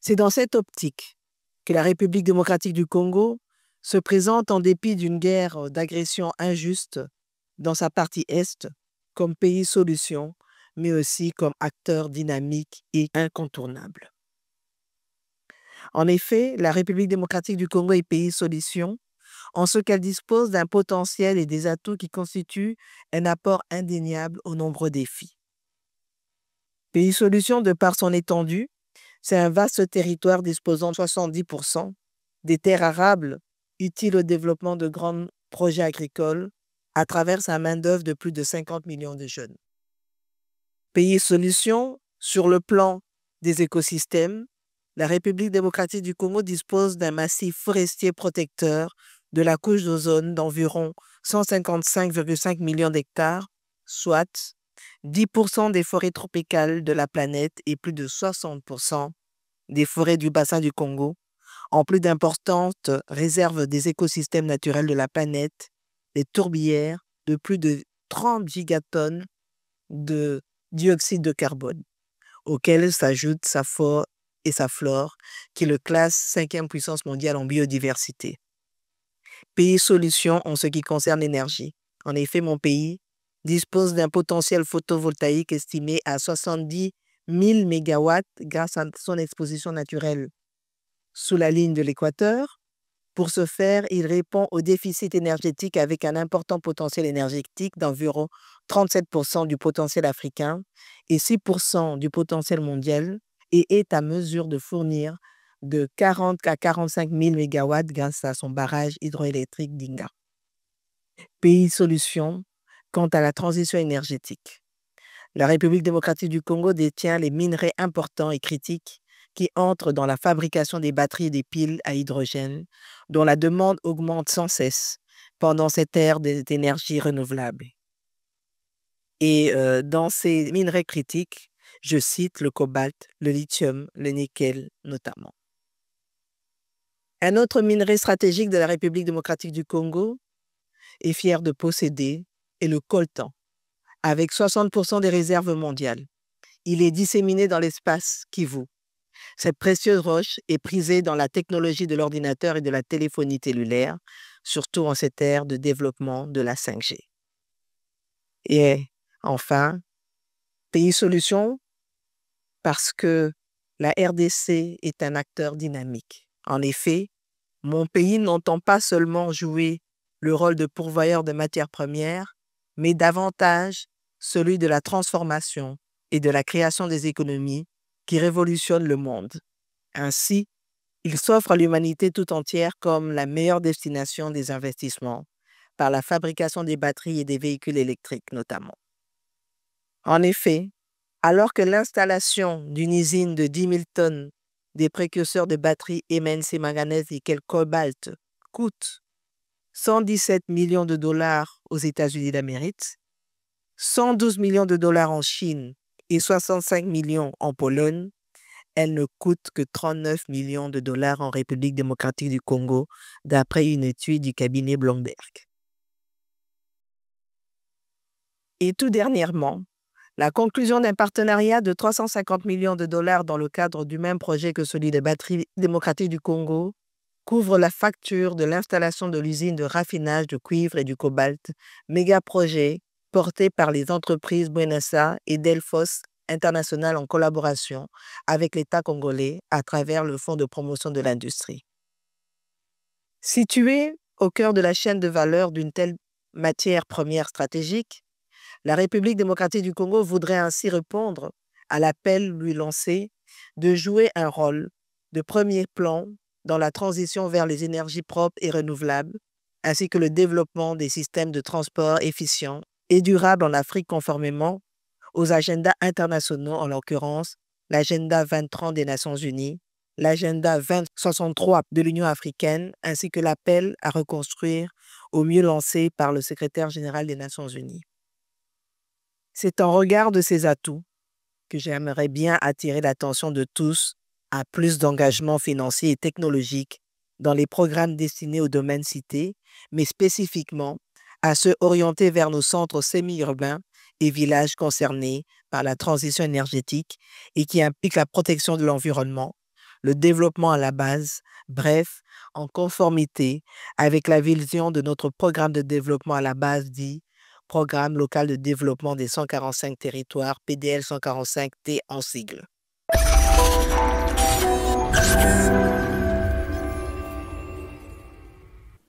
C'est dans cette optique que la République démocratique du Congo se présente en dépit d'une guerre d'agression injuste dans sa partie Est comme pays solution, mais aussi comme acteur dynamique et incontournable. En effet, la République démocratique du Congo est pays solution en ce qu'elle dispose d'un potentiel et des atouts qui constituent un apport indéniable aux nombreux défis. Pays solution, de par son étendue, c'est un vaste territoire disposant de 70% des terres arables utiles au développement de grands projets agricoles à travers sa main-d'œuvre de plus de 50 millions de jeunes. Pays solution, sur le plan des écosystèmes, la République démocratique du Congo dispose d'un massif forestier protecteur de la couche d'ozone d'environ 155,5 millions d'hectares, soit 10% des forêts tropicales de la planète et plus de 60% des forêts du bassin du Congo, en plus d'importantes réserves des écosystèmes naturels de la planète, des tourbières de plus de 30 gigatonnes de dioxyde de carbone, auxquelles s'ajoute sa faune et sa flore, qui le classe 5e puissance mondiale en biodiversité. Pays solution en ce qui concerne l'énergie. En effet, mon pays dispose d'un potentiel photovoltaïque estimé à 70 000 mégawatts grâce à son exposition naturelle sous la ligne de l'équateur. Pour ce faire, il répond au déficit énergétique avec un important potentiel énergétique d'environ 37% du potentiel africain et 6% du potentiel mondial et est à mesure de fournir de 40 à 45 000 mégawatts grâce à son barrage hydroélectrique d'Inga. Pays solution quant à la transition énergétique. La République démocratique du Congo détient les minerais importants et critiques qui entrent dans la fabrication des batteries et des piles à hydrogène, dont la demande augmente sans cesse pendant cette ère d'énergie renouvelable. Et dans ces minerais critiques, je cite le cobalt, le lithium, le nickel notamment. Un autre minerai stratégique de la République démocratique du Congo est fier de posséder est le coltan, avec 60% des réserves mondiales. Il est disséminé dans l'espace Kivu. Cette précieuse roche est prisée dans la technologie de l'ordinateur et de la téléphonie cellulaire, surtout en cette ère de développement de la 5G. Et enfin, pays solution, parce que la RDC est un acteur dynamique. En effet, mon pays n'entend pas seulement jouer le rôle de pourvoyeur de matières premières, mais davantage celui de la transformation et de la création des économies qui révolutionnent le monde. Ainsi, il s'offre à l'humanité tout entière comme la meilleure destination des investissements, par la fabrication des batteries et des véhicules électriques notamment. En effet, alors que l'installation d'une usine de 10 000 tonnes des précurseurs de batteries MNC manganèse et cobalt coûte 117 millions de dollars aux États-Unis d'Amérique, 112 millions de dollars en Chine et 65 millions en Pologne, elle ne coûte que 39 millions de dollars en République démocratique du Congo, d'après une étude du cabinet Bloomberg. Et tout dernièrement, la conclusion d'un partenariat de 350 millions de dollars dans le cadre du même projet que celui des batteries démocratiques du Congo couvre la facture de l'installation de l'usine de raffinage de cuivre et du cobalt, méga projet porté par les entreprises Buenasa et Delphos International en collaboration avec l'État congolais à travers le Fonds de promotion de l'industrie. Située au cœur de la chaîne de valeur d'une telle matière première stratégique, la République démocratique du Congo voudrait ainsi répondre à l'appel lui lancé de jouer un rôle de premier plan dans la transition vers les énergies propres et renouvelables, ainsi que le développement des systèmes de transport efficients et durables en Afrique conformément aux agendas internationaux, en l'occurrence l'agenda 2030 des Nations Unies, l'agenda 2063 de l'Union africaine, ainsi que l'appel à reconstruire au mieux lancé par le secrétaire général des Nations Unies. C'est en regard de ces atouts que j'aimerais bien attirer l'attention de tous à plus d'engagement financier et technologique dans les programmes destinés aux domaines cités, mais spécifiquement à ceux orientés vers nos centres semi-urbains et villages concernés par la transition énergétique et qui impliquent la protection de l'environnement, le développement à la base, bref, en conformité avec la vision de notre programme de développement à la base dit Programme local de développement des 145 territoires, PDL 145T en sigle.